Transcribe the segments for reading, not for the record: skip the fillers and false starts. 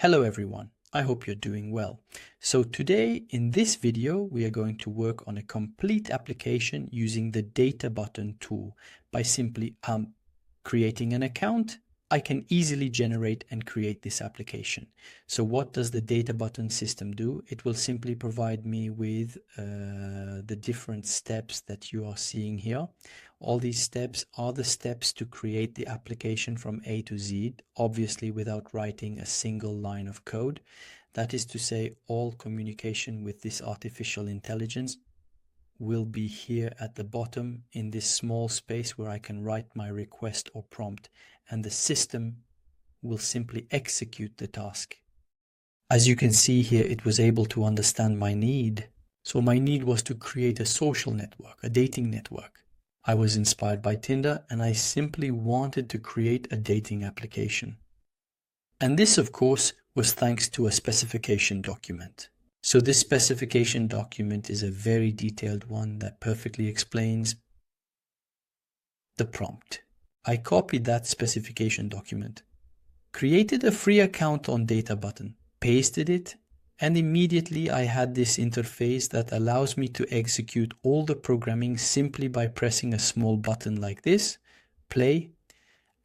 Hello everyone, I hope you're doing well. So today in this video we are going to work on a complete application using the data button tool. By simply creating an account, I can easily generate and create this application. So what does the data button system do? It will simply provide me with the different steps that you are seeing here. All these steps are the steps to create the application from A to Z, obviously without writing a single line of code. That is to say, all communication with this artificial intelligence will be here at the bottom in this small space where I can write my request or prompt, and the system will simply execute the task. As you can see here, it was able to understand my need. So my need was to create a social network, a dating network. I was inspired by Tinder and I simply wanted to create a dating application. And this, of course, was thanks to a specification document. So this specification document is a very detailed one that perfectly explains the prompt. I copied that specification document, created a free account on Data Button, pasted it, and immediately I had this interface that allows me to execute all the programming simply by pressing a small button like this, play,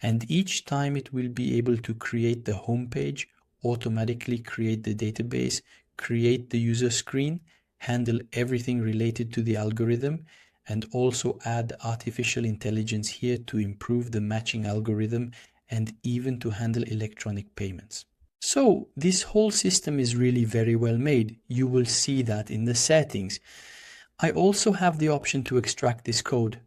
and each time it will be able to create the home page, automatically create the database, create the user screen, handle everything related to the algorithm, and also add artificial intelligence here to improve the matching algorithm and even to handle electronic payments. So this whole system is really very well made. You will see that in the settings. I also have the option to extract this code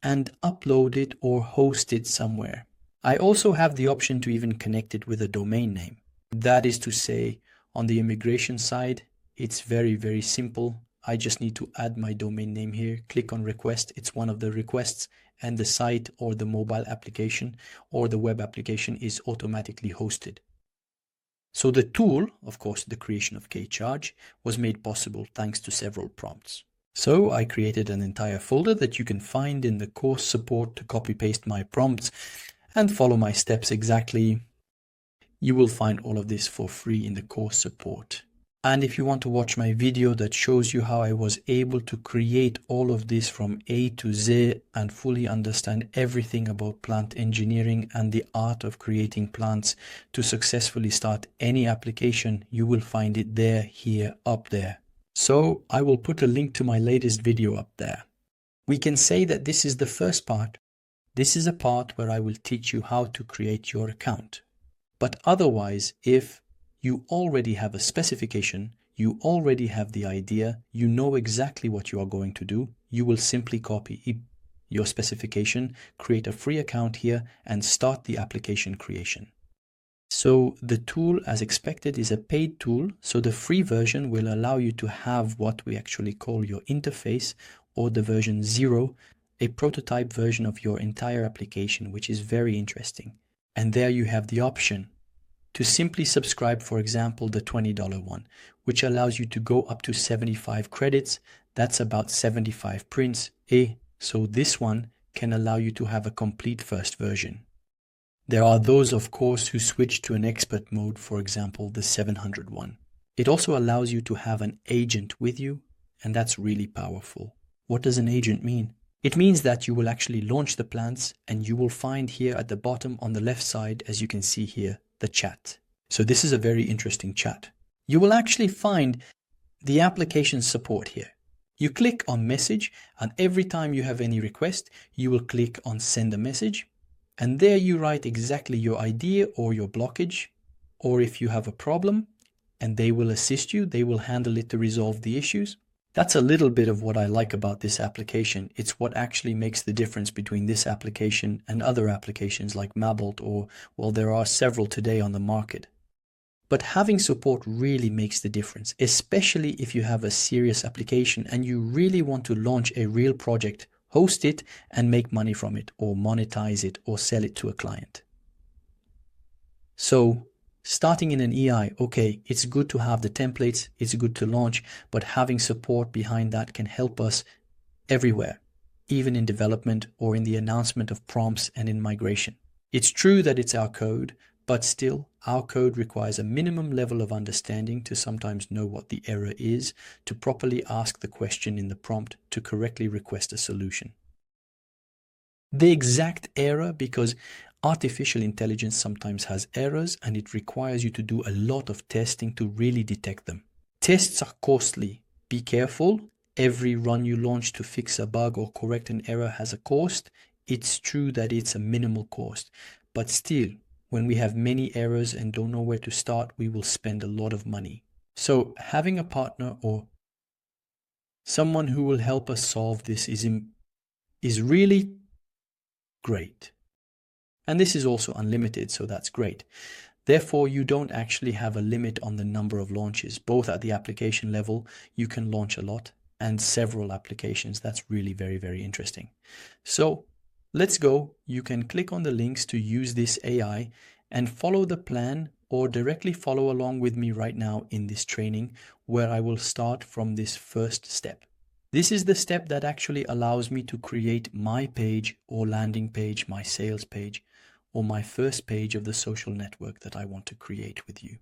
and upload it or host it somewhere. I also have the option to even connect it with a domain name. That is to say, on the immigration side, it's very, very simple. I just need to add my domain name here, click on request. It's one of the requests, and the site or the mobile application or the web application is automatically hosted. So the tool, of course, the creation of K-Charge, was made possible thanks to several prompts. So I created an entire folder that you can find in the course support to copy-paste my prompts and follow my steps exactly. You will find all of this for free in the course support. And if you want to watch my video that shows you how I was able to create all of this from A to Z and fully understand everything about plant engineering and the art of creating plants to successfully start any application, you will find it there, here, up there. So I will put a link to my latest video up there. We can say that this is the first part. This is a part where I will teach you how to create your account. But otherwise, if you already have a specification, you already have the idea, you know exactly what you are going to do, you will simply copy your specification, create a free account here, and start the application creation. So the tool, as expected, is a paid tool, so the free version will allow you to have what we actually call your interface, or the version 0, a prototype version of your entire application, which is very interesting. And there you have the option to simply subscribe, for example, the $20 one, which allows you to go up to 75 credits. That's about 75 prints. So this one can allow you to have a complete first version. There are those, of course, who switch to an expert mode, for example, the 700 one. It also allows you to have an agent with you, and that's really powerful. What does an agent mean? It means that you will actually launch the plants, and you will find here at the bottom on the left side, as you can see here, the chat. So this is a very interesting chat. You will actually find the application support here. You click on message, and every time you have any request, you will click on send a message, and there you write exactly your idea or your blockage, or if you have a problem, and they will assist you, they will handle it to resolve the issues. That's a little bit of what I like about this application. It's what actually makes the difference between this application and other applications like Mabolt, or, well, there are several today on the market. But having support really makes the difference, especially if you have a serious application and you really want to launch a real project, host it and make money from it, or monetize it, or sell it to a client. So starting in an EI, okay, it's good to have the templates, it's good to launch, but having support behind that can help us everywhere, even in development or in the announcement of prompts and in migration. It's true that it's our code, But still, our code requires a minimum level of understanding to sometimes know what the error is, to properly ask the question in the prompt, to correctly request a solution. The exact error, because artificial intelligence sometimes has errors and it requires you to do a lot of testing to really detect them. Tests are costly. Be careful. Every run you launch to fix a bug or correct an error has a cost. It's true that it's a minimal cost, but still, when we have many errors and don't know where to start, we will spend a lot of money. So having a partner or someone who will help us solve this is really great. And this is also unlimited, so that's great. Therefore, you don't actually have a limit on the number of launches. Both at the application level, you can launch a lot, and several applications. That's really very, very interesting. So let's go. You can click on the links to use this AI and follow the plan, or directly follow along with me right now in this training, where I will start from this first step. This is the step that actually allows me to create my page or landing page, my sales page, or my first page of the social network that I want to create with you.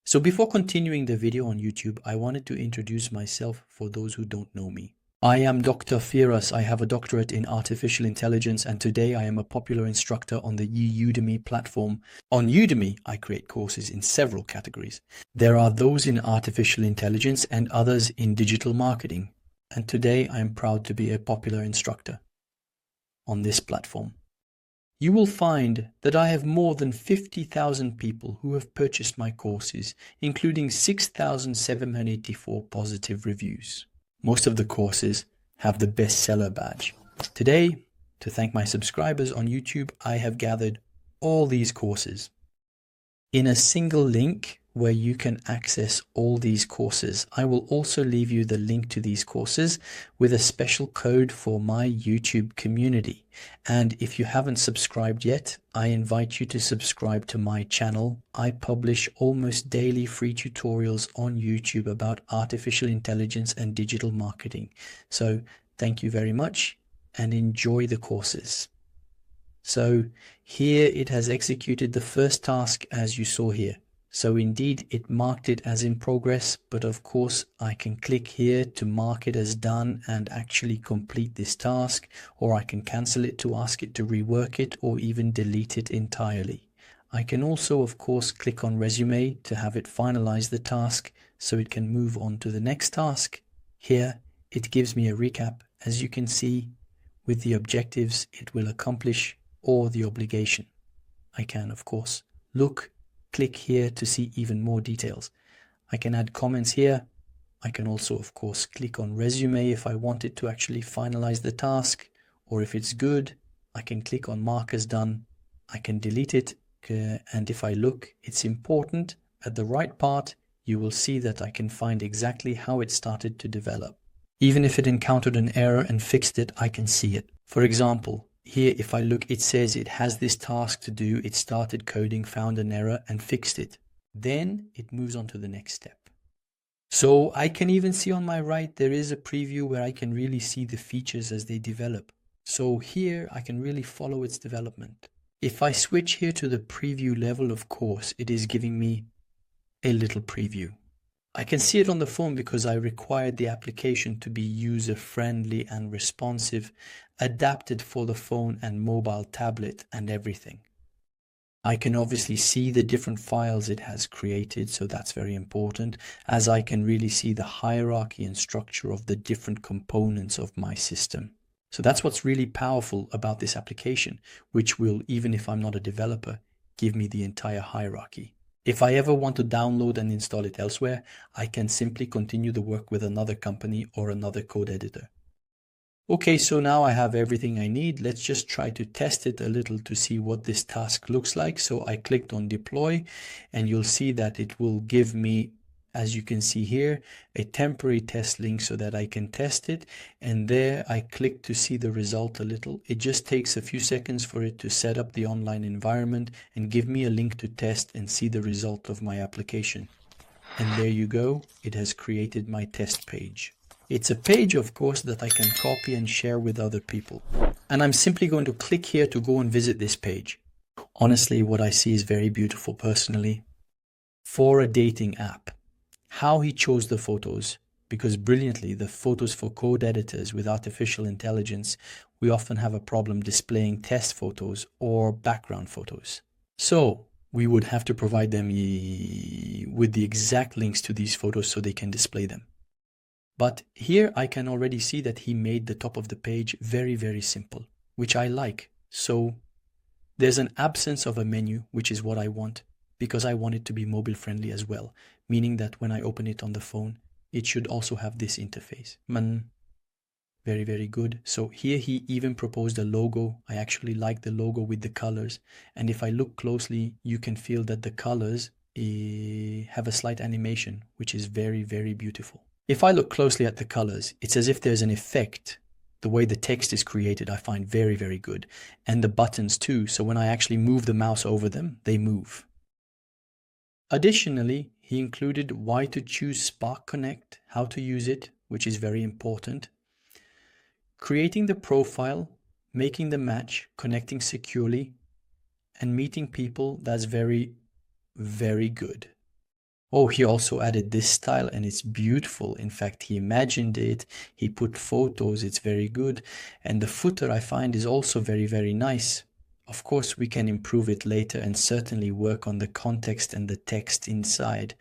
So before continuing the video on YouTube, I wanted to introduce myself for those who don't know me. I am Dr. Firas. I have a doctorate in artificial intelligence, and today I am a popular instructor on the Udemy platform. On Udemy, I create courses in several categories. There are those in artificial intelligence and others in digital marketing. And today I am proud to be a popular instructor on this platform. You will find that I have more than 50,000 people who have purchased my courses, including 6,784 positive reviews. Most of the courses have the bestseller badge. Today, to thank my subscribers on YouTube, I have gathered all these courses in a single link where you can access all these courses. I will also leave you the link to these courses with a special code for my YouTube community. And if you haven't subscribed yet, I invite you to subscribe to my channel. I publish almost daily free tutorials on YouTube about artificial intelligence and digital marketing. So thank you very much and enjoy the courses. So here it has executed the first task as you saw here. So indeed it marked it as in progress, but of course I can click here to mark it as done and actually complete this task, or I can cancel it to ask it to rework it, or even delete it entirely. I can also of course click on resume to have it finalize the task so it can move on to the next task. Here it gives me a recap, as you can see, with the objectives it will accomplish or the obligation. I can of course click here to see even more details. I can add comments here. I can also of course click on resume if I wanted to actually finalize the task, or if it's good, I can click on mark as done. I can delete it, and if I look, it's important. At the right part, you will see that I can find exactly how it started to develop. Even if it encountered an error and fixed it, I can see it. For example, here, if I look, it says it has this task to do. It started coding, found an error and fixed it. Then it moves on to the next step. So I can even see on my right, there is a preview where I can really see the features as they develop. So here I can really follow its development. If I switch here to the preview level, of course, it is giving me a little preview. I can see it on the phone because I required the application to be user-friendly and responsive, adapted for the phone and mobile tablet and everything. I can obviously see the different files it has created, so that's very important, as I can really see the hierarchy and structure of the different components of my system. So that's what's really powerful about this application, which will, even if I'm not a developer, give me the entire hierarchy. If I ever want to download and install it elsewhere, I can simply continue the work with another company or another code editor. Okay, so now I have everything I need. Let's just try to test it a little to see what this task looks like. So I clicked on deploy, and you'll see that it will give me, as you can see here, a temporary test link so that I can test it. And there I click to see the result a little. It just takes a few seconds for it to set up the online environment and give me a link to test and see the result of my application. And there you go. It has created my test page. It's a page, of course, that I can copy and share with other people. And I'm simply going to click here to go and visit this page. Honestly, what I see is very beautiful personally. For a dating app, how he chose the photos, because brilliantly, the photos for code editors with artificial intelligence, we often have a problem displaying test photos or background photos. So we would have to provide them with the exact links to these photos so they can display them. But here I can already see that he made the top of the page very, very simple, which I like. So there's an absence of a menu, which is what I want, because I want it to be mobile friendly as well, meaning that when I open it on the phone, it should also have this interface. Very, very good. So here he even proposed a logo. I actually like the logo with the colors. And if I look closely, you can feel that the colors have a slight animation, which is very, very beautiful. If I look closely at the colors, it's as if there's an effect. The way the text is created, I find very, very good. And the buttons too. So when I actually move the mouse over them, they move. Additionally, he included why to choose SparkConnect, how to use it, which is very important. Creating the profile, making the match, connecting securely, and meeting people. That's very, very good. Oh, he also added this style and it's beautiful. In fact, he imagined it. He put photos. It's very good. And the footer I find is also very, very nice. Of course, we can improve it later and certainly work on the context and the text inside.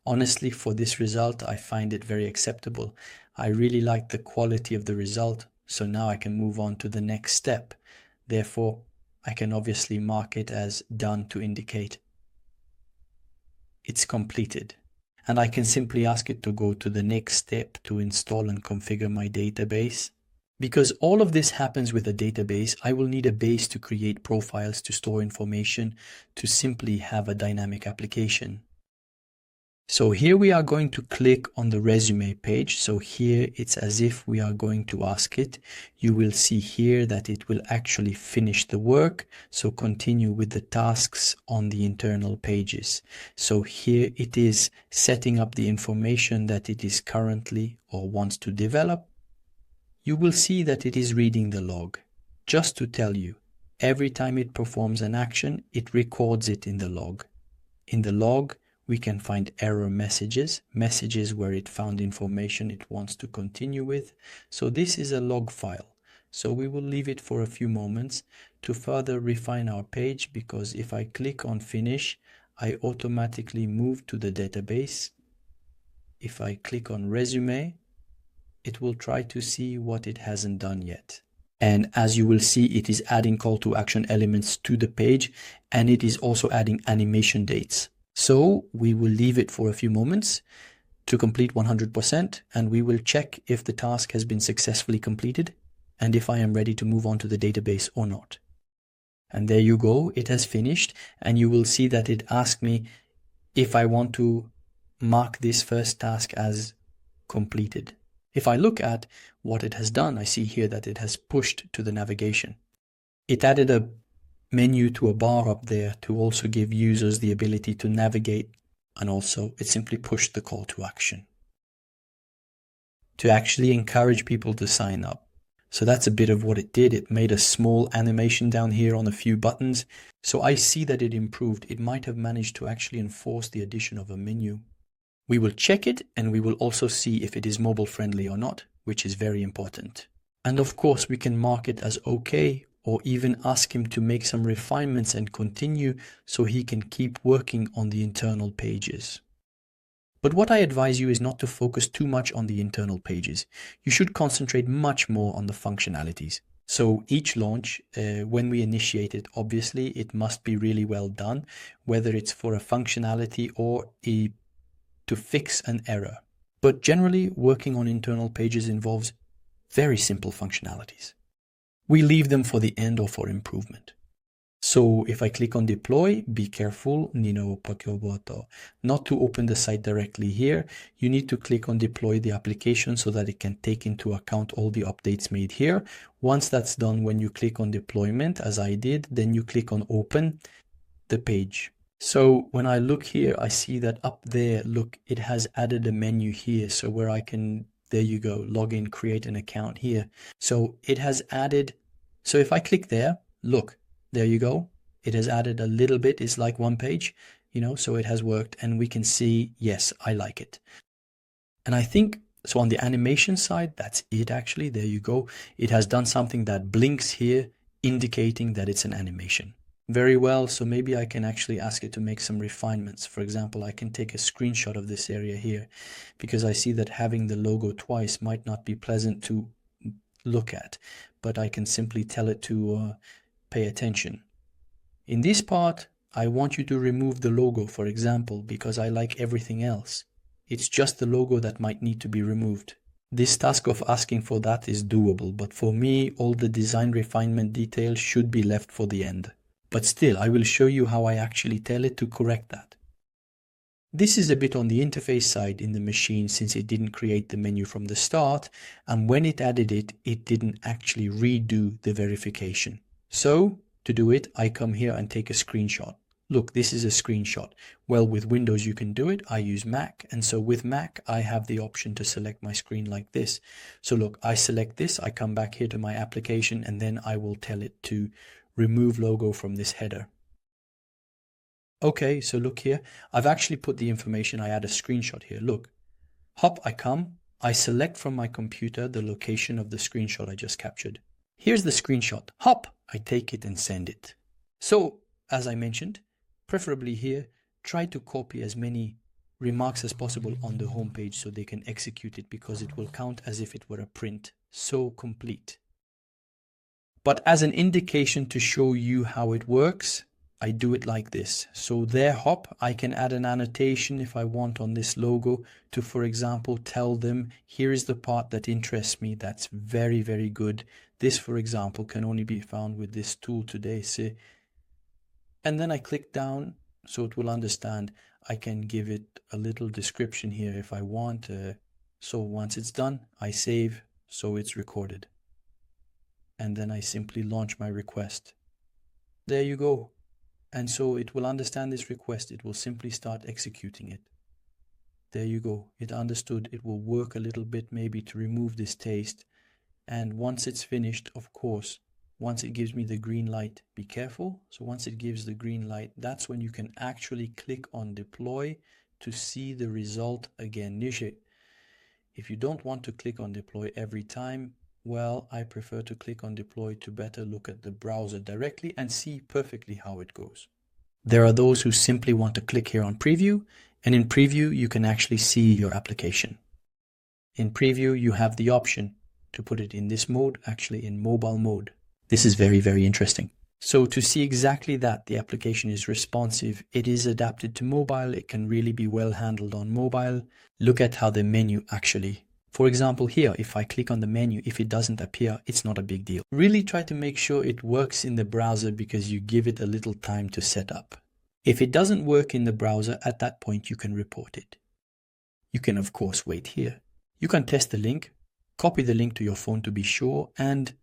Honestly, for this result, I find it very acceptable. I really like the quality of the result. So now I can move on to the next step. Therefore, I can obviously mark it as done to indicate it's completed. And I can simply ask it to go to the next step to install and configure my database. Because all of this happens with a database, I will need a base to create profiles, to store information, to simply have a dynamic application. So here we are going to click on the resume page. So here it's as if we are going to ask it. You will see here that it will actually finish the work. So continue with the tasks on the internal pages. So here it is setting up the information that it is currently or wants to develop. You will see that it is reading the log. Just to tell you, every time it performs an action, it records it in the log. In the log, we can find error messages where it found information it wants to continue with. So this is a log file. So we will leave it for a few moments to further refine our page, because if I click on finish, I automatically move to the database. If I click on resume, it will try to see what it hasn't done yet. And as you will see, it is adding call to action elements to the page, and it is also adding animation dates. So we will leave it for a few moments to complete 100%, and we will check if the task has been successfully completed and if I am ready to move on to the database or not. And there you go, it has finished, and you will see that it asked me if I want to mark this first task as completed. If I look at what it has done, I see here that it has pushed to the navigation. It added a menu to a bar up there to also give users the ability to navigate, and also it simply pushed the call to action to actually encourage people to sign up. So that's a bit of what it did. It made a small animation down here on a few buttons. So I see that it improved. It might have managed to actually enforce the addition of a menu. We will check it, and we will also see if it is mobile friendly or not, which is very important. And of course, we can mark it as okay, or even ask him to make some refinements and continue so he can keep working on the internal pages. But what I advise you is not to focus too much on the internal pages. You should concentrate much more on the functionalities. So each launch, when we initiate it, obviously it must be really well done, whether it's for a functionality or to fix an error. But generally, working on internal pages involves very simple functionalities. We leave them for the end or for improvement. So if I click on deploy, be careful, not to open the site directly here. You need to click on deploy the application so that it can take into account all the updates made here. Once that's done, when you click on deployment, as I did, then you click on open the page. So when I look here, I see that up there, look, it has added a menu here. So where I can, there you go, log in, create an account here. So it has added, so if I click there, look, there you go. It has added a little bit. It's like one page, so it has worked. And we can see, yes, I like it. And I think, so on the animation side, that's it actually. There you go. It has done something that blinks here, indicating that it's an animation. Very well, so maybe I can actually ask it to make some refinements. For example, I can take a screenshot of this area here, because I see that having the logo twice might not be pleasant to look at, but I can simply tell it to pay attention. In this part, I want you to remove the logo, for example, because I like everything else. It's just the logo that might need to be removed. This task of asking for that is doable, but for me, all the design refinement details should be left for the end. But still, I will show you how I actually tell it to correct that. This is a bit on the interface side in the machine, since it didn't create the menu from the start, and when it added it, it didn't actually redo the verification. So, to do it, I come here and take a screenshot. Look, this is a screenshot. Well, with Windows you can do it. I use Mac, and so with Mac I have the option to select my screen like this. So look, I select this, I come back here to my application, and then I will tell it to remove logo from this header. Okay, so look here, I've actually put the information. I add a screenshot here. Look, hop, I come, I select from my computer the location of the screenshot I just captured. Here's the screenshot. Hop, I take it and send it. So, as I mentioned, preferably here, try to copy as many remarks as possible on the home page so they can execute it, because it will count as if it were a print. So complete. But as an indication to show you how it works, I do it like this. So there, hop, I can add an annotation if I want on this logo to, for example, tell them, here is the part that interests me. That's very, very good. This, for example, can only be found with this tool today. See? And then I click down so it will understand. I can give it a little description here if I want. So once it's done, I save, so it's recorded. And then I simply launch my request. There you go. And so it will understand this request. It will simply start executing it. There you go. It understood. It will work a little bit maybe to remove this taste. And once it's finished, of course, once it gives me the green light, be careful. So once it gives the green light, that's when you can actually click on deploy to see the result again. If you don't want to click on deploy every time, well, I prefer to click on deploy to better look at the browser directly and see perfectly how it goes. There are those who simply want to click here on preview, and in preview you can actually see your application. In preview you have the option to put it in this mode, actually in mobile mode. This is very, very interesting. So to see exactly that, the application is responsive, it is adapted to mobile, it can really be well handled on mobile. Look at how the menu actually, for example here, if I click on the menu, if it doesn't appear, it's not a big deal. Really try to make sure it works in the browser, because you give it a little time to set up. If it doesn't work in the browser, at that point you can report it. You can of course wait here. You can test the link, copy the link to your phone to be sure, and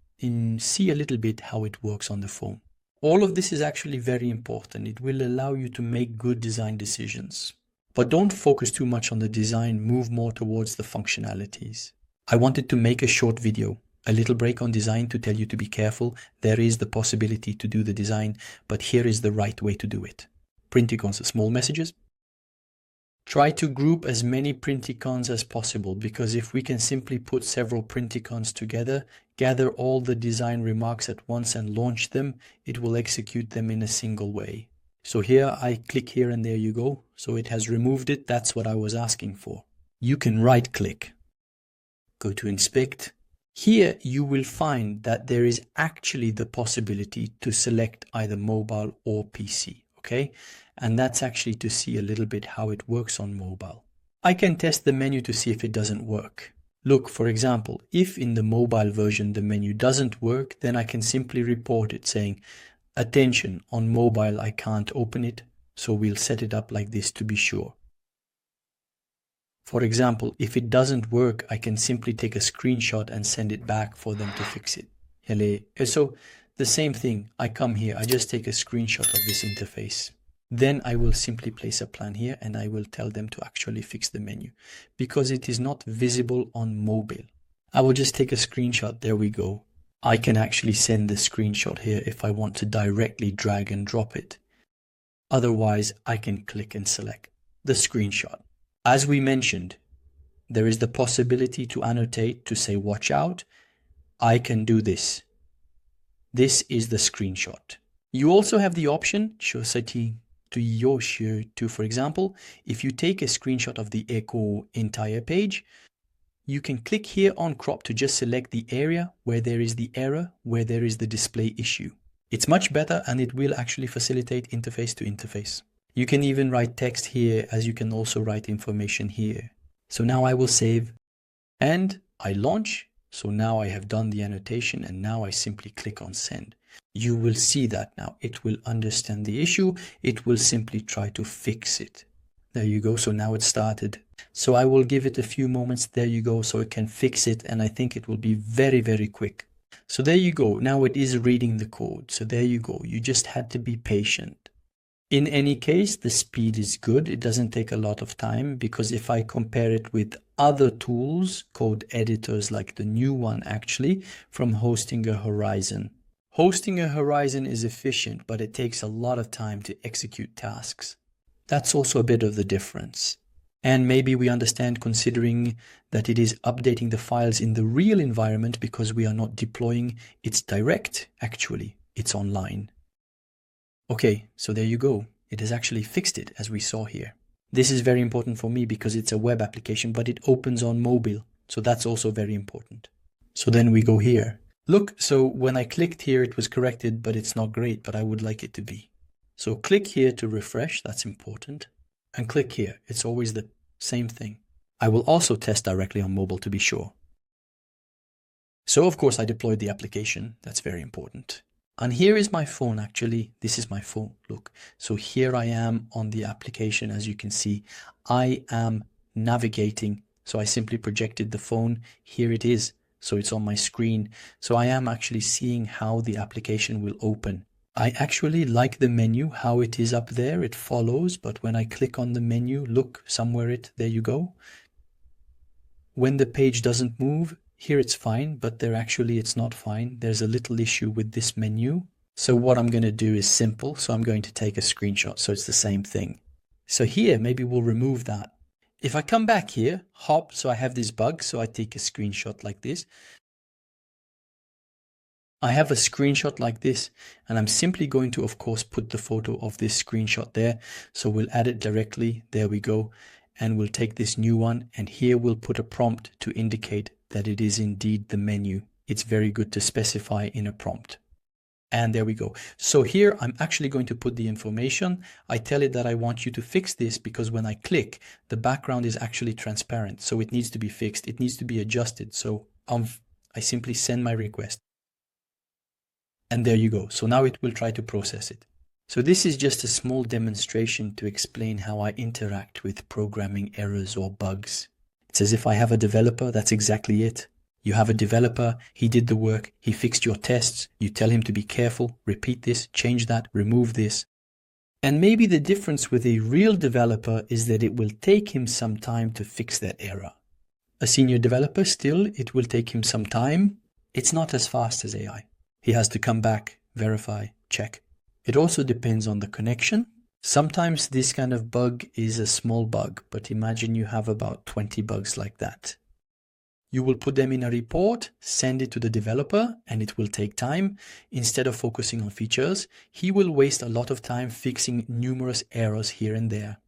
see a little bit how it works on the phone. All of this is actually very important. It will allow you to make good design decisions. But don't focus too much on the design, move more towards the functionalities. I wanted to make a short video, a little break on design to tell you to be careful. There is the possibility to do the design, but here is the right way to do it. Printicons, small messages. Try to group as many printicons as possible, because if we can simply put several printicons together, gather all the design remarks at once and launch them, it will execute them in a single way. So here I click here and there you go. So it has removed it. That's what I was asking for. You can right click, go to inspect. Here you will find that there is actually the possibility to select either mobile or PC. Okay. And that's actually to see a little bit how it works on mobile. I can test the menu to see if it doesn't work. Look, for example, if in the mobile version the menu doesn't work, then I can simply report it saying, attention, on mobile I can't open it, so we'll set it up like this to be sure. For example, if it doesn't work, I can simply take a screenshot and send it back for them to fix it. So the same thing, I come here, I just take a screenshot of this interface. Then I will simply place a plan here and I will tell them to actually fix the menu, because it is not visible on mobile. I will just take a screenshot, there we go. I can actually send the screenshot here if I want to directly drag and drop it. Otherwise, I can click and select the screenshot. As we mentioned, there is the possibility to annotate to say watch out. I can do this. This is the screenshot. You also have the option, for example, if you take a screenshot of the echo entire page, you can click here on crop to just select the area where there is the error, where there is the display issue. It's much better and it will actually facilitate interface to interface. You can even write text here, as you can also write information here. So now I will save and I launch. So now I have done the annotation and now I simply click on send. You will see that now it will understand the issue. It will simply try to fix it. There you go. So now it started. So I will give it a few moments. There you go. So it can fix it. And I think it will be very, very quick. So there you go. Now it is reading the code. So there you go. You just had to be patient. In any case, the speed is good. It doesn't take a lot of time, because if I compare it with other tools, code editors like the new one actually, from Hostinger Horizon. Hostinger Horizon is efficient, but it takes a lot of time to execute tasks. That's also a bit of the difference. And maybe we understand, considering that it is updating the files in the real environment, because we are not deploying. It's direct, actually. It's online. Okay, so there you go. It has actually fixed it, as we saw here. This is very important for me because it's a web application, but it opens on mobile. So that's also very important. So then we go here. Look, so when I clicked here, it was corrected, but it's not great, but I would like it to be. So click here to refresh. That's important. And click here. It's always the same thing. I will also test directly on mobile to be sure. So of course I deployed the application. That's very important. And here is my phone, actually. This is my phone. Look. So here I am on the application. As you can see, I am navigating. So I simply projected the phone. Here it is. So it's on my screen. So I am actually seeing how the application will open. I actually like the menu, how it is up there. It follows, but when I click on the menu, look, somewhere there you go. When the page doesn't move, here it's fine, but there actually it's not fine. There's a little issue with this menu. So what I'm going to do is simple. So I'm going to take a screenshot. So it's the same thing. So here, maybe we'll remove that. If I come back here, hop, so I have this bug. So I take a screenshot like this. I have a screenshot like this, and I'm simply going to, of course, put the photo of this screenshot there. So we'll add it directly. There we go. And we'll take this new one, and here we'll put a prompt to indicate that it is indeed the menu. It's very good to specify in a prompt. And there we go. So here I'm actually going to put the information. I tell it that I want you to fix this because when I click, the background is actually transparent. So it needs to be fixed. It needs to be adjusted. So I simply send my request. And there you go. So now it will try to process it. So this is just a small demonstration to explain how I interact with programming errors or bugs. It's as if I have a developer. That's exactly it. You have a developer. He did the work. He fixed your tests. You tell him to be careful, repeat this, change that, remove this. And maybe the difference with a real developer is that it will take him some time to fix that error. A senior developer, still, it will take him some time. It's not as fast as AI. He has to come back, verify, check. It also depends on the connection. Sometimes this kind of bug is a small bug, but imagine you have about 20 bugs like that. You will put them in a report, send it to the developer, and it will take time. Instead of focusing on features, he will waste a lot of time fixing numerous errors here and there.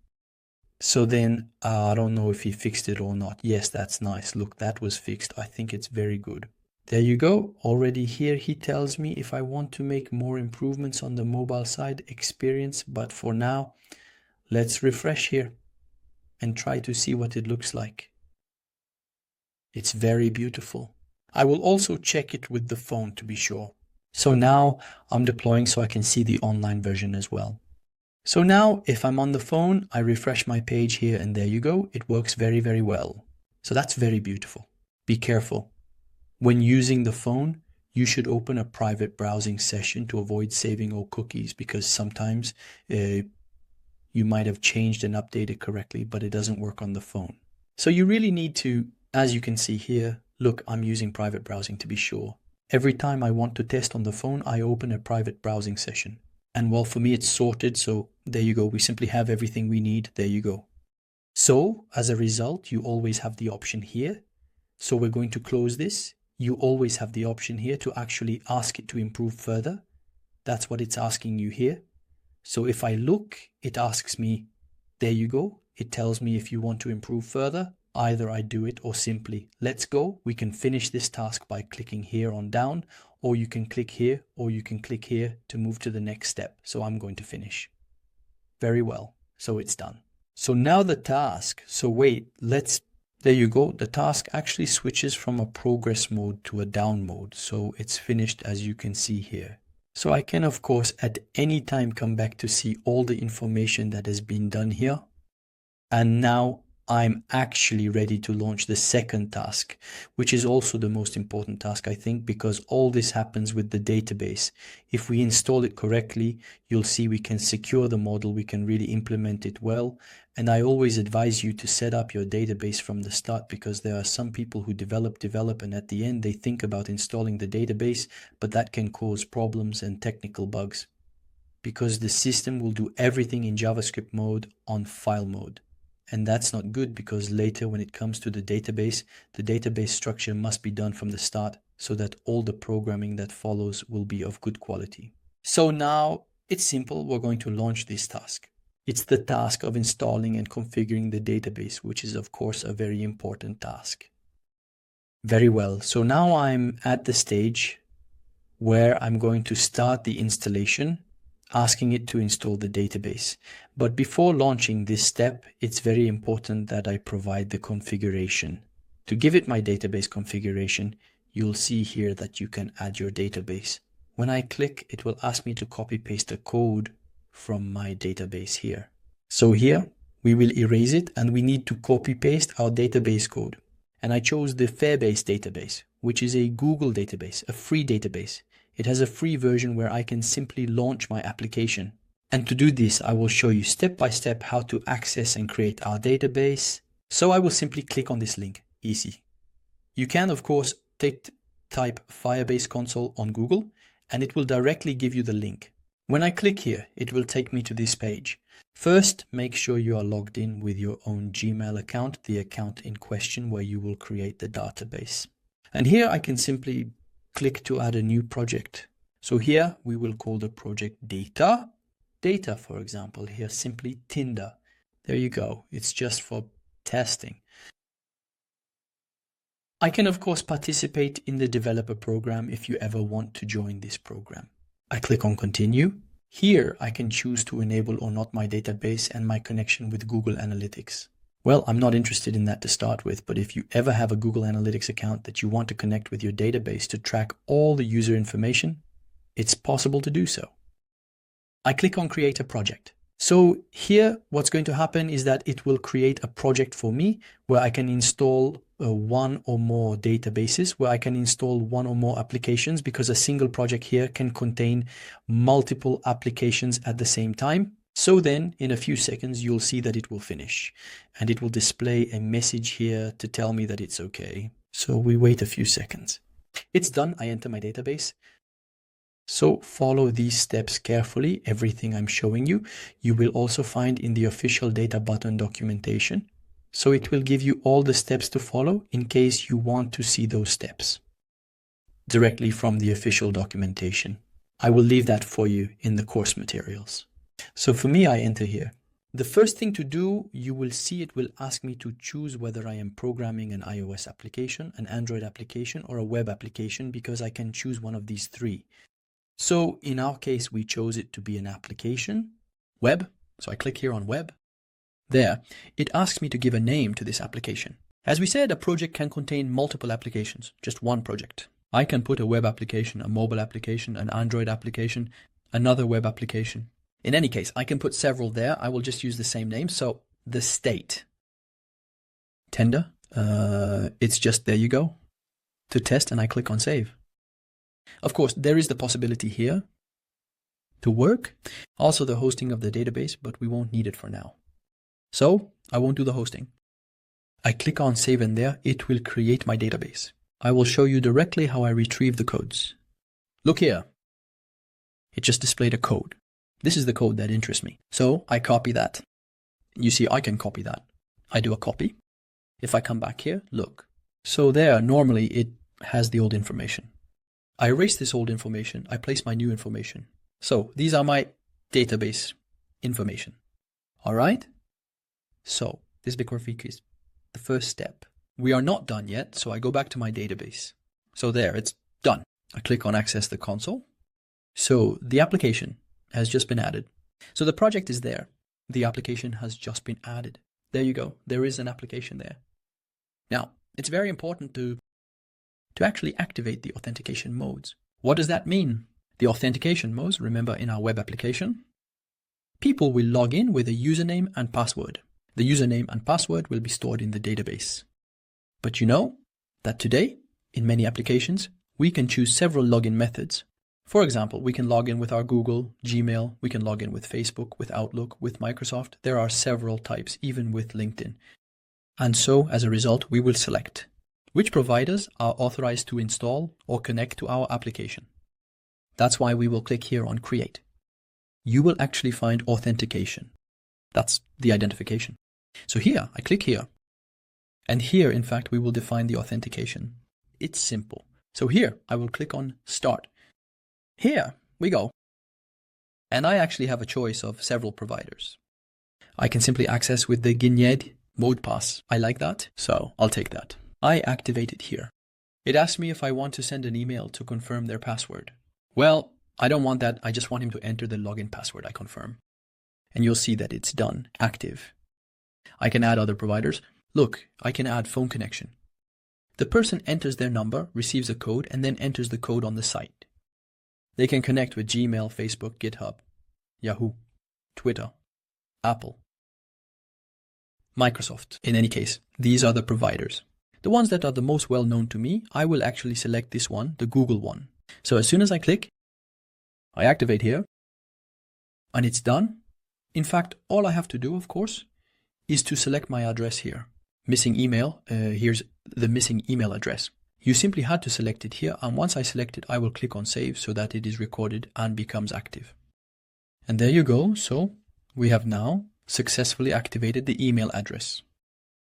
So then, I don't know if he fixed it or not. Yes, that's nice. Look, that was fixed. I think it's very good. There you go. Already here he tells me if I want to make more improvements on the mobile side experience. But for now, let's refresh here and try to see what it looks like. It's very beautiful. I will also check it with the phone to be sure. So now I'm deploying so I can see the online version as well. So now if I'm on the phone, I refresh my page here and there you go. It works very, very well. So that's very beautiful. Be careful. When using the phone, you should open a private browsing session to avoid saving all cookies, because sometimes you might have changed and updated correctly, but it doesn't work on the phone. So you really need to, as you can see here, look, I'm using private browsing to be sure. Every time I want to test on the phone, I open a private browsing session. And well, for me, it's sorted. So there you go. We simply have everything we need. There you go. So as a result, you always have the option here. So we're going to close this. You always have the option here to actually ask it to improve further. That's what it's asking you here. So if I look, it asks me, there you go. It tells me if you want to improve further, either I do it or simply let's go. We can finish this task by clicking here on down, or you can click here, or you can click here to move to the next step. So I'm going to finish. Very well. So it's done. So now the task. So wait, there you go. The task actually switches from a progress mode to a down mode. So it's finished, as you can see here. So I can, of course, at any time come back to see all the information that has been done here. And now I'm actually ready to launch the second task, which is also the most important task, I think, because all this happens with the database. If we install it correctly, you'll see we can secure the model, we can really implement it well. And I always advise you to set up your database from the start, because there are some people who develop, and at the end they think about installing the database, but that can cause problems and technical bugs, because the system will do everything in JavaScript mode on file mode. And that's not good, because later when it comes to the database structure must be done from the start so that all the programming that follows will be of good quality. So now it's simple. We're going to launch this task. It's the task of installing and configuring the database, which is of course a very important task. Very well. So now I'm at the stage where I'm going to start the installation, asking it to install the database. But before launching this step, it's very important that I provide the configuration. To give it my database configuration, you'll see here that you can add your database. When I click, it will ask me to copy paste a code from my database here. So here we will erase it, and we need to copy paste our database code. And I chose the Firebase database, which is a Google database, a free database. It has a free version where I can simply launch my application. And to do this, I will show you step by step how to access and create our database. So I will simply click on this link, easy. You can, of course, type Firebase console on Google, and it will directly give you the link. When I click here, it will take me to this page. First, make sure you are logged in with your own Gmail account, the account in question where you will create the database. And here I can simply click to add a new project. So here we will call the project data. Data, for example, here simply Tinder. There you go. It's just for testing. I can, of course, participate in the developer program if you ever want to join this program. I click on continue. Here I can choose to enable or not my database and my connection with Google Analytics. Well, I'm not interested in that to start with, but if you ever have a Google Analytics account that you want to connect with your database to track all the user information, it's possible to do so. I click on create a project. So here what's going to happen is that it will create a project for me where I can install one or more databases, where I can install one or more applications, because a single project here can contain multiple applications at the same time. So then in a few seconds, you'll see that it will finish and it will display a message here to tell me that it's okay. So we wait a few seconds. It's done. I enter my database. So follow these steps carefully, everything I'm showing you. You will also find in the official data button documentation. So it will give you all the steps to follow in case you want to see those steps directly from the official documentation. I will leave that for you in the course materials. So for me, I enter here. The first thing to do, you will see it will ask me to choose whether I am programming an iOS application, an Android application, or a web application, because I can choose one of these three. So in our case, we chose it to be an application, web. So I click here on web. There, it asks me to give a name to this application. As we said, a project can contain multiple applications, just one project. I can put a web application, a mobile application, an Android application, another web application. In any case, I can put several there. I will just use the same name. So the state, Tinder, it's just, there you go, to test, and I click on save. Of course, there is the possibility here to work, also the hosting of the database, but we won't need it for now. So I won't do the hosting. I click on save, and there it will create my database. I will show you directly how I retrieve the codes. Look here. It just displayed a code. This is the code that interests me. So I copy that. You see, I can copy that. I do a copy. If I come back here, look. So there, normally it has the old information. I erase this old information. I place my new information. So these are my database information. All right? So this BigQuery is the first step. We are not done yet, so I go back to my database. So there, it's done. I click on Access the console. So the application has just been added. So the project is there. The application has just been added. There you go. There is an application there. Now, it's very important to actually activate the authentication modes. What does that mean? The authentication modes, remember in our web application, people will log in with a username and password. The username and password will be stored in the database. But you know that today, in many applications, we can choose several login methods. For example, we can log in with our Google, Gmail, we can log in with Facebook, with Outlook, with Microsoft. There are several types, even with LinkedIn. And so, as a result, we will select which providers are authorized to install or connect to our application. That's why we will click here on Create. You will actually find authentication. That's the identification. So here, I click here. And here, in fact, we will define the authentication. It's simple. So here, I will click on Start. Here we go. And I actually have a choice of several providers. I can simply access with the Guigned mode pass. I like that, so I'll take that. I activate it here. It asks me if I want to send an email to confirm their password. Well, I don't want that. I just want him to enter the login password. I confirm. And you'll see that it's done, active. I can add other providers. Look, I can add phone connection. The person enters their number, receives a code, and then enters the code on the site. They can connect with Gmail, Facebook, GitHub, Yahoo, Twitter, Apple, Microsoft. In any case, these are the providers. The ones that are the most well known to me, I will actually select this one, the Google one. So as soon as I click, I activate here, and it's done. In fact, all I have to do, of course, is to select my address here. Missing email, here's the missing email address. You simply had to select it here, and once I select it, I will click on Save so that it is recorded and becomes active. And there you go. So we have now successfully activated the email address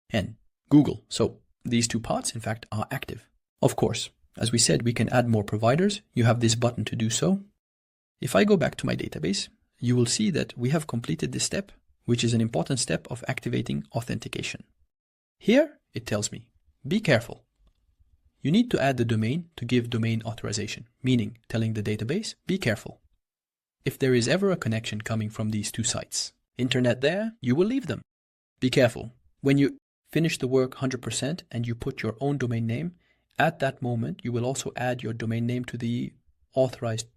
and Google. So these two parts, in fact, are active. Of course, as we said, we can add more providers. You have this button to do so. If I go back to my database, you will see that we have completed this step, which is an important step of activating authentication. Here, it tells me, be careful. You need to add the domain to give domain authorization, meaning telling the database, be careful. If there is ever a connection coming from these two sites, internet there, you will leave them. Be careful. When you finish the work 100% and you put your own domain name, at that moment, you will also add your domain name to the authorized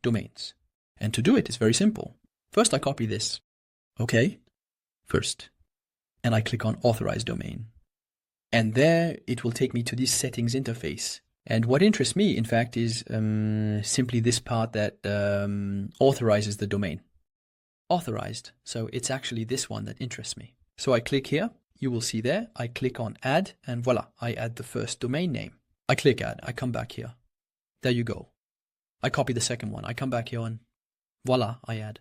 domains. And to do it is very simple. First, I copy this. Okay, first. And I click on Authorize Domain. And there it will take me to this settings interface. And what interests me, in fact, is simply this part that authorizes the domain. Authorized. So it's actually this one that interests me. So I click here. You will see there. I click on Add, and voila, I add the first domain name. I click Add. I come back here. There you go. I copy the second one. I come back here and voila, I add.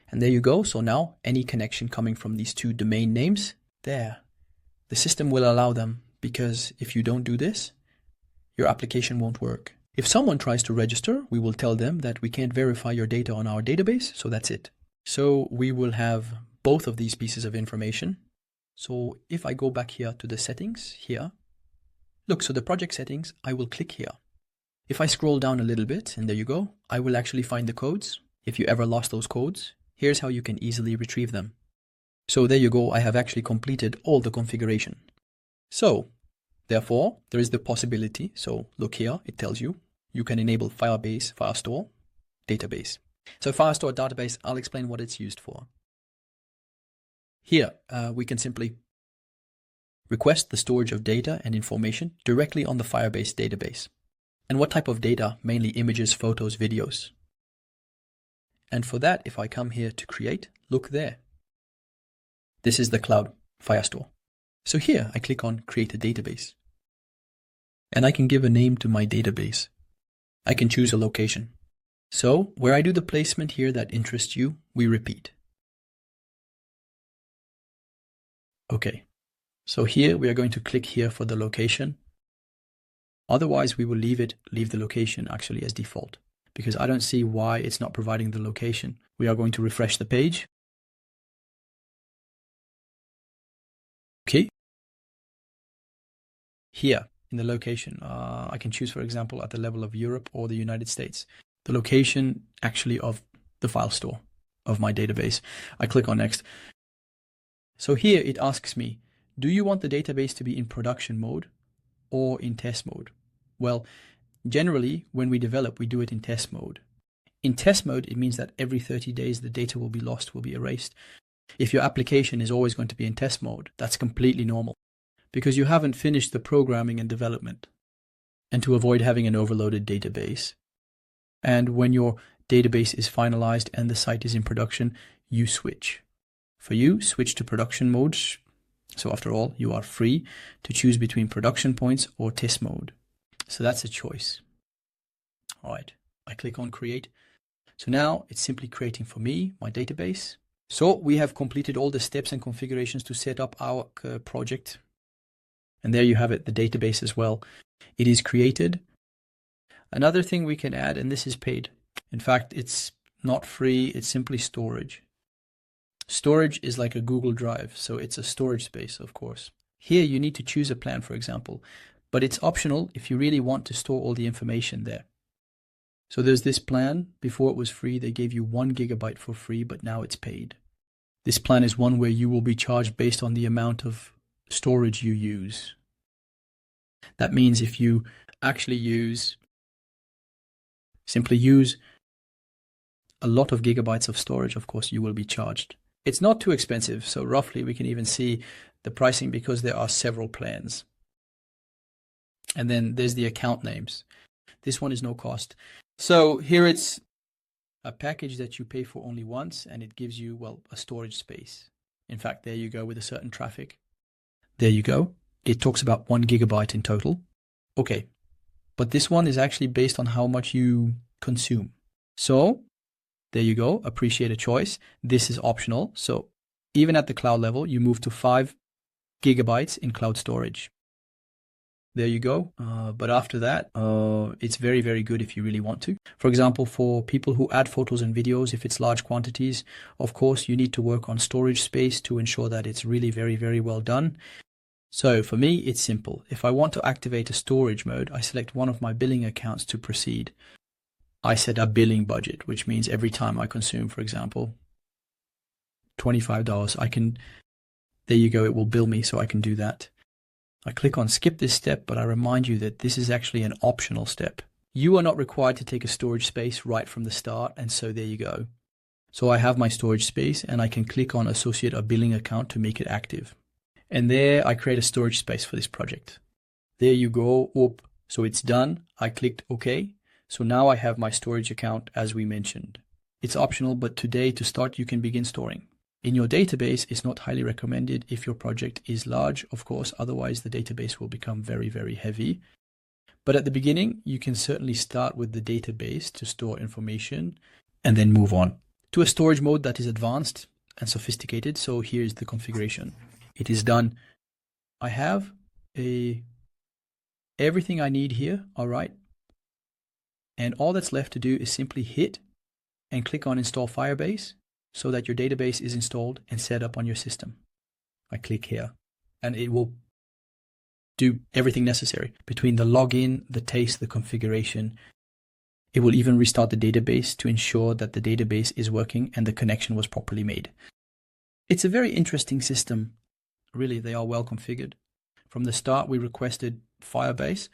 And there you go. So now any connection coming from these two domain names, there. The system will allow them, because if you don't do this, your application won't work. If someone tries to register, we will tell them that we can't verify your data on our database, so that's it. So we will have both of these pieces of information. So if I go back here to the settings, here, look, so the project settings, I will click here. If I scroll down a little bit, and there you go, I will actually find the codes. If you ever lost those codes, here's how you can easily retrieve them. So there you go, I have actually completed all the configuration. So, therefore, there is the possibility, so look here, it tells you, you can enable Firebase, Firestore, database. So Firestore database, I'll explain what it's used for. Here, we can simply request the storage of data and information directly on the Firebase database. And what type of data? Mainly images, photos, videos. And for that, if I come here to create, look there. This is the cloud, Firestore. So here I click on Create a Database. and I can give a name to my database. I can choose a location. So where I do the placement here that interests you, we repeat. Okay, so here we are going to click here for the location. Otherwise, we will leave the location actually as default, because I don't see why it's not providing the location. We are going to refresh the page. Okay. Here in the location, I can choose, for example, at the level of Europe or the United States, the location actually of the file store of my database. I click on next. So here it asks me, do you want the database to be in production mode or in test mode? Well, generally, when we develop, we do it in test mode. In test mode, it means that every 30 days, the data will be lost, will be erased. If your application is always going to be in test mode, that's completely normal because you haven't finished the programming and development. And to avoid having an overloaded database. And when your database is finalized and the site is in production, you switch. For you, switch to production mode. So after all, you are free to choose between production points or test mode. So that's a choice. All right, I click on create. So now it's simply creating for me my database. So we have completed all the steps and configurations to set up our project. And there you have it, the database as well. It is created. Another thing we can add, and this is paid. In fact, it's not free, it's simply storage. Storage is like a Google Drive, so it's a storage space, of course. Here you need to choose a plan, for example, but it's optional if you really want to store all the information there. So there's this plan. Before it was free, they gave you 1 GB for free, but now it's paid. This plan is one where you will be charged based on the amount of storage you use. That means if you actually simply use a lot of gigabytes of storage, of course, you will be charged. It's not too expensive, so roughly we can even see the pricing because there are several plans. And then there's the account names. This one is no cost. So here it's a package that you pay for only once, and it gives you, well, a storage space. In fact, there you go with a certain traffic. There you go. It talks about 1 GB in total. Okay, but this one is actually based on how much you consume. So there you go, appreciate a choice. This is optional. So even at the cloud level, you move to 5 GB in cloud storage. There you go. But after that, it's very, very good if you really want to. For example, for people who add photos and videos, if it's large quantities, of course, you need to work on storage space to ensure that it's really very, very well done. So for me, it's simple. If I want to activate a storage mode, I select one of my billing accounts to proceed. I set a billing budget, which means every time I consume, for example, $25, there you go, it will bill me, so I can do that. I click on skip this step, but I remind you that this is actually an optional step. You are not required to take a storage space right from the start, and so there you go. So I have my storage space, and I can click on associate a billing account to make it active. And there I create a storage space for this project. There you go. Oop. So it's done. I clicked OK. So now I have my storage account as we mentioned. It's optional, but today to start you can begin storing. In your database, it's not highly recommended if your project is large, of course, otherwise the database will become very, very heavy. But at the beginning, you can certainly start with the database to store information and then move on to a storage mode that is advanced and sophisticated. So here's the configuration. It is done. I have everything I need here, all right? And all that's left to do is simply hit and click on Install Firebase so that your database is installed and set up on your system. I click here and it will do everything necessary between the login, the taste, the configuration. It will even restart the database to ensure that the database is working and the connection was properly made. It's a very interesting system. Really, they are well configured. From the start, we requested Firebase,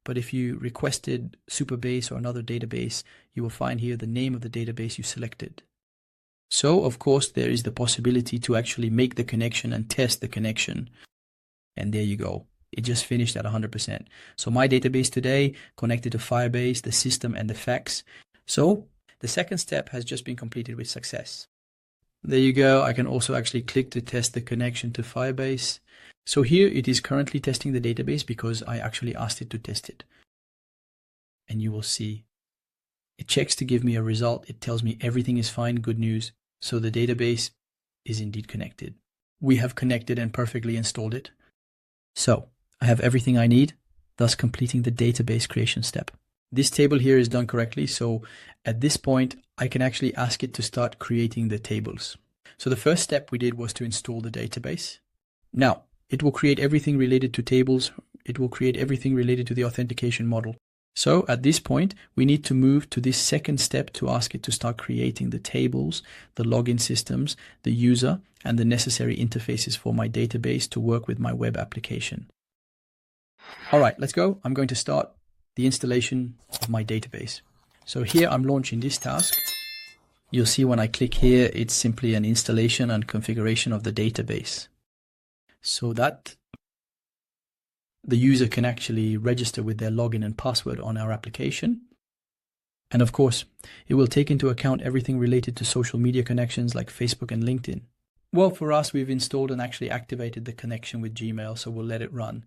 but if you requested Supabase or another database, you will find here the name of the database you selected. So, of course, there is the possibility to actually make the connection and test the connection. And there you go. It just finished at 100%. So my database today connected to Firebase, the system, and the facts. So the second step has just been completed with success. There you go. I can also actually click to test the connection to Firebase. So here it is currently testing the database because I actually asked it to test it. And you will see it checks to give me a result. It tells me everything is fine, good news. So the database is indeed connected. We have connected and perfectly installed it. So I have everything I need, thus completing the database creation step. This table here is done correctly. So at this point, I can actually ask it to start creating the tables. So the first step we did was to install the database. Now, it will create everything related to tables. It will create everything related to the authentication model. So at this point, we need to move to this second step to ask it to start creating the tables, the login systems, the user, and the necessary interfaces for my database to work with my web application. All right, let's go. I'm going to start the installation of my database. So here I'm launching this task. You'll see when I click here, it's simply an installation and configuration of the database, so that the user can actually register with their login and password on our application. And of course, it will take into account everything related to social media connections like Facebook and LinkedIn. Well, for us, we've installed and actually activated the connection with Gmail, so we'll let it run.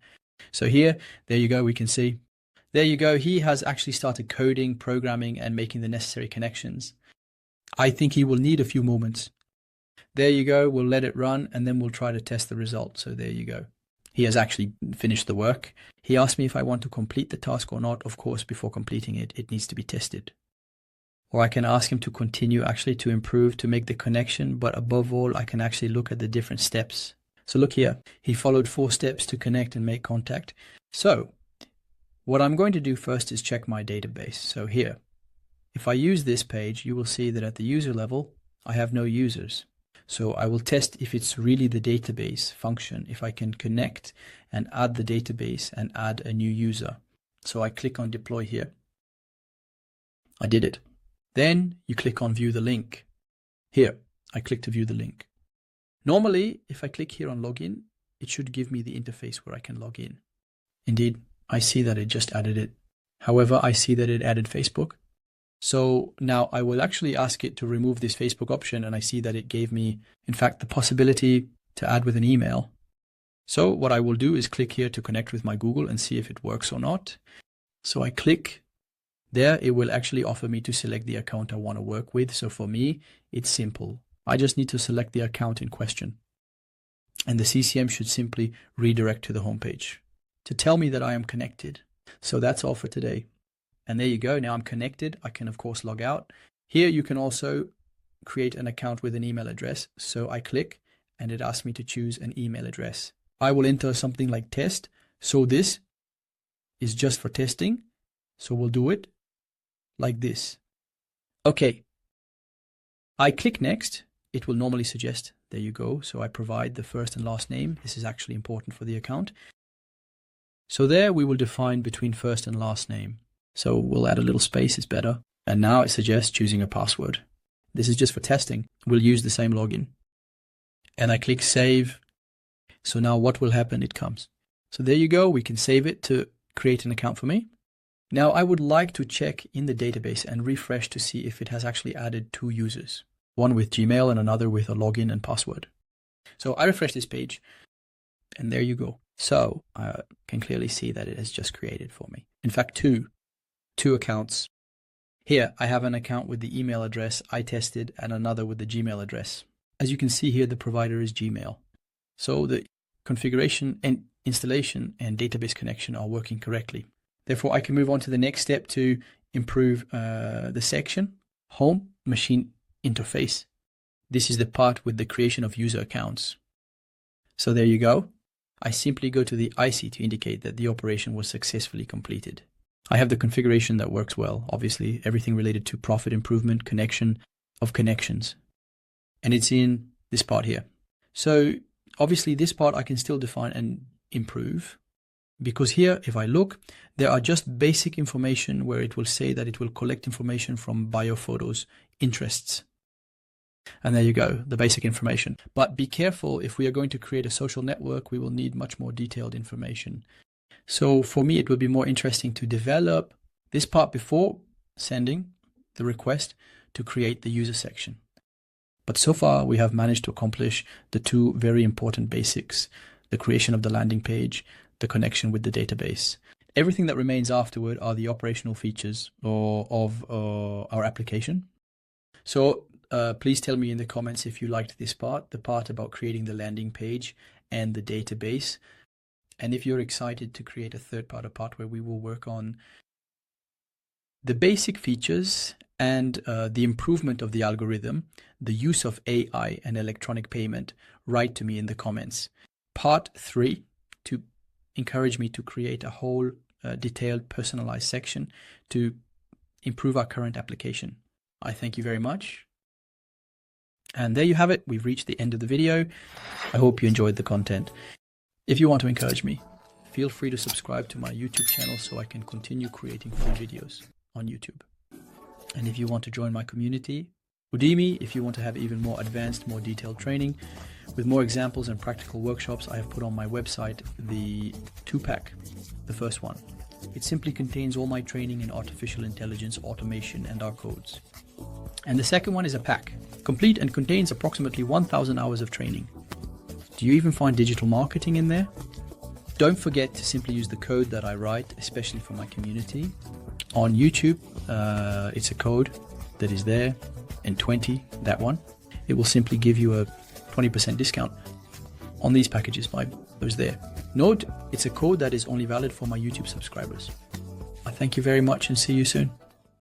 So here, there you go, we can see. There you go, he has actually started coding, programming, and making the necessary connections. I think he will need a few moments. There you go, we'll let it run, and then we'll try to test the result. So there you go. He has actually finished the work. He asked me if I want to complete the task or not. Of course, before completing it, it needs to be tested. Or I can ask him to continue actually to improve, to make the connection. But above all, I can actually look at the different steps. So look here, he followed 4 steps to connect and make contact. So what I'm going to do first is check my database. So here, if I use this page, you will see that at the user level, I have no users. So I will test if it's really the database function, if I can connect and add the database and add a new user. So I click on deploy here. I did it. Then you click on view the link. Here, I click to view the link. Normally, if I click here on login, it should give me the interface where I can log in. Indeed, I see that it just added it. However, I see that it added Facebook. So now I will actually ask it to remove this Facebook option, and I see that it gave me, in fact, the possibility to add with an email. So what I will do is click here to connect with my Google and see if it works or not. So I click there, it will actually offer me to select the account I want to work with. So for me, it's simple. I just need to select the account in question. And the CCM should simply redirect to the homepage to tell me that I am connected. So that's all for today. And there you go. Now I'm connected. I can, of course, log out. Here you can also create an account with an email address. So I click and it asks me to choose an email address. I will enter something like test. So this is just for testing. So we'll do it like this. Okay. I click next. It will normally suggest, there you go. So I provide the first and last name. This is actually important for the account. So there we will define between first and last name. So we'll add a little space, it's better. And now it suggests choosing a password. This is just for testing. We'll use the same login. And I click save. So now what will happen? It comes. So there you go. We can save it to create an account for me. Now I would like to check in the database and refresh to see if it has actually added 2 users. One with Gmail and another with a login and password. So I refresh this page and there you go. So I can clearly see that it has just created for me. In fact, two accounts. Here I have an account with the email address I tested and another with the Gmail address. As you can see here, the provider is Gmail. So the configuration and installation and database connection are working correctly. Therefore, I can move on to the next step to improve the section, home, machine interface. This is the part with the creation of user accounts. So there you go. I simply go to the IC to indicate that the operation was successfully completed. I have the configuration that works well, obviously everything related to profit improvement, connection of connections. And it's in this part here. So obviously this part I can still define and improve, because here, if I look, there are just basic information where it will say that it will collect information from bio photos, interests. And there you go, the basic information. But be careful, if we are going to create a social network, we will need much more detailed information. So for me, it would be more interesting to develop this part before sending the request to create the user section. But so far, we have managed to accomplish the two very important basics: the creation of the landing page, the connection with the database. Everything that remains afterward are the operational features of our application. So please tell me in the comments if you liked this part, the part about creating the landing page and the database. And if you're excited to create a third part where we will work on the basic features and the improvement of the algorithm, the use of AI and electronic payment, write to me in the comments. Part 3, to encourage me to create a whole detailed personalized section to improve our current application. I thank you very much. And there you have it. We've reached the end of the video. I hope you enjoyed the content. If you want to encourage me, feel free to subscribe to my YouTube channel so I can continue creating free videos on YouTube. And if you want to join my community, Udemy, if you want to have even more advanced, more detailed training with more examples and practical workshops, I have put on my website the 2-pack, the first one. It simply contains all my training in artificial intelligence, automation, and our codes. And the second one is a pack, complete and contains approximately 1,000 hours of training. Do you even find digital marketing in there? Don't forget to simply use the code that I write, especially for my community. On YouTube, it's a code that is there, and 20, that one. It will simply give you a 20% discount on these packages by those there. Note, it's a code that is only valid for my YouTube subscribers. I thank you very much and see you soon.